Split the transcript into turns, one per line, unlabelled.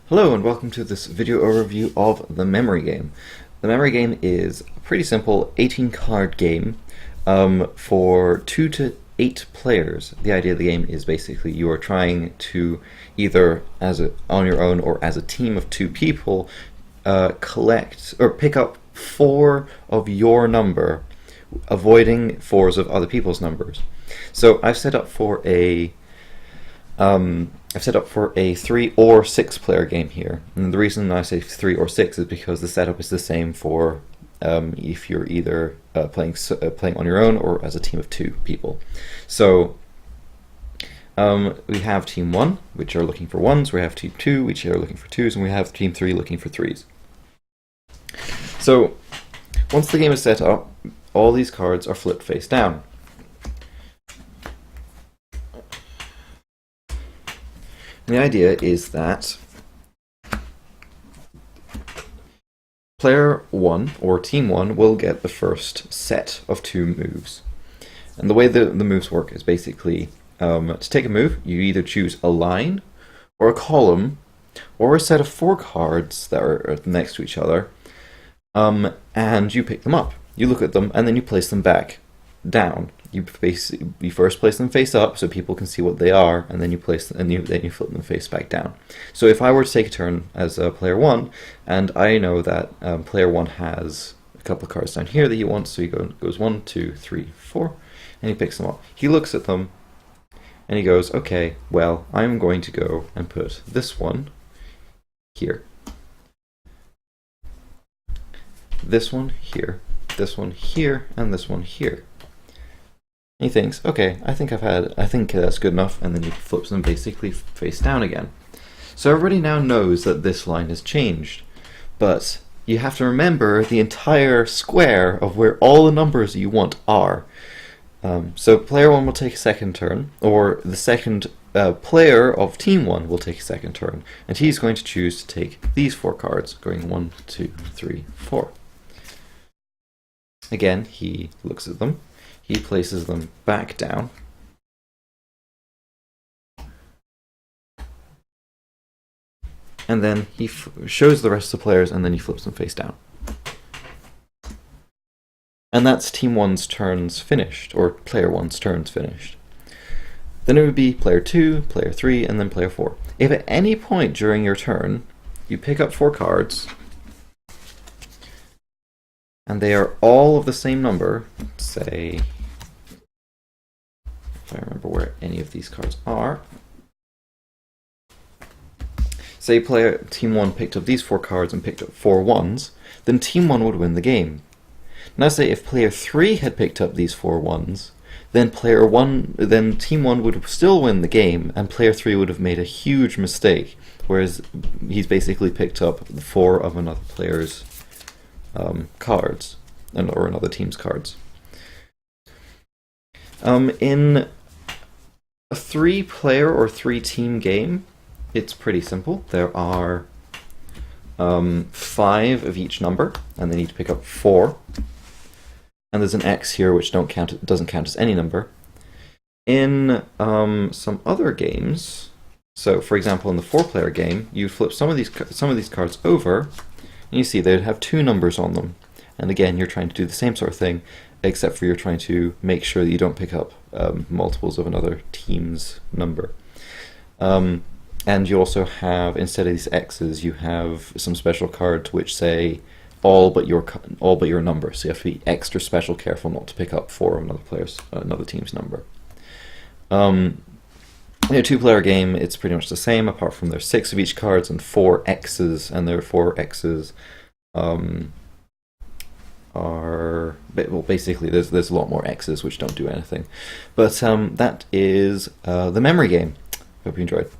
Hello and welcome to this video overview of the Memory Game. The Memory Game is a pretty simple 18 card game for 2 to 8 players. The idea of the game is basically you are trying to either on your own or as a team of 2 people collect or pick up 4 of your number, avoiding 4s of other people's numbers. So I've set up for a 3 or 6 player game here, and the reason I say 3 or 6 is because the setup is the same for if you're either playing on your own or as a team of 2 people. So we have Team 1, which are looking for 1s, we have Team 2, which are looking for 2s, and we have Team 3 looking for 3s. So once the game is set up, all these cards are flipped face down. The idea is that player 1 or team 1 will get the first set of 2 moves. And the way the moves work is basically to take a move, you either choose a line or a column or a set of 4 cards that are next to each other, and you pick them up. You look at them and then you place them back down. You first place them face up so people can see what they are, and then you place them, and then you flip them face back down. So if I were to take a turn as player 1, and I know that player 1 has a couple of cards down here that he wants, so he goes 1, 2, 3, 4, and he picks them up. He looks at them, and he goes, okay, well, I'm going to go and put this one here, this one here, this one here, and this one here. He thinks, okay, I think that's good enough, and then he flips them basically face down again. So everybody now knows that this line has changed, but you have to remember the entire square of where all the numbers you want are. So player 1 will take a second turn, or the second player of team 1 will take a second turn, and he's going to choose to take these 4 cards, going 1, 2, 3, 4. Again, he looks at them. He places them back down. And then he shows the rest of the players, and then he flips them face down. And that's Team 1's turns finished, or Player 1's turns finished. Then it would be Player 2, Player 3, and then Player 4. If at any point during your turn you pick up 4 cards, and they are all of the same number, say, if I remember where any of these cards are, say Team 1 picked up these 4 cards and picked up 4 1s, then Team 1 would win the game. Now say if Player 3 had picked up these 4 1s, then Team 1 would still win the game, and Player 3 would have made a huge mistake, whereas he's basically picked up 4 of another player's cards, or another team's cards. In a 3-player or 3-team game, it's pretty simple. There are 5 of each number, and they need to pick up 4. And there's an X here which doesn't count as any number. In some other games, so for example in the 4-player game, you flip some of these cards over, and you see they'd have 2 numbers on them. And again, you're trying to do the same sort of thing, except for you're trying to make sure that you don't pick up multiples of another team's number. And you also have, instead of these X's, you have some special cards which say all but your number. So you have to be extra special careful not to pick up 4 of another team's number. In a 2-player game, it's pretty much the same, apart from there's 6 of each cards and 4 X's, and there are 4 X's basically there's a lot more X's which don't do anything. But that is the Memory Game. Hope you enjoyed.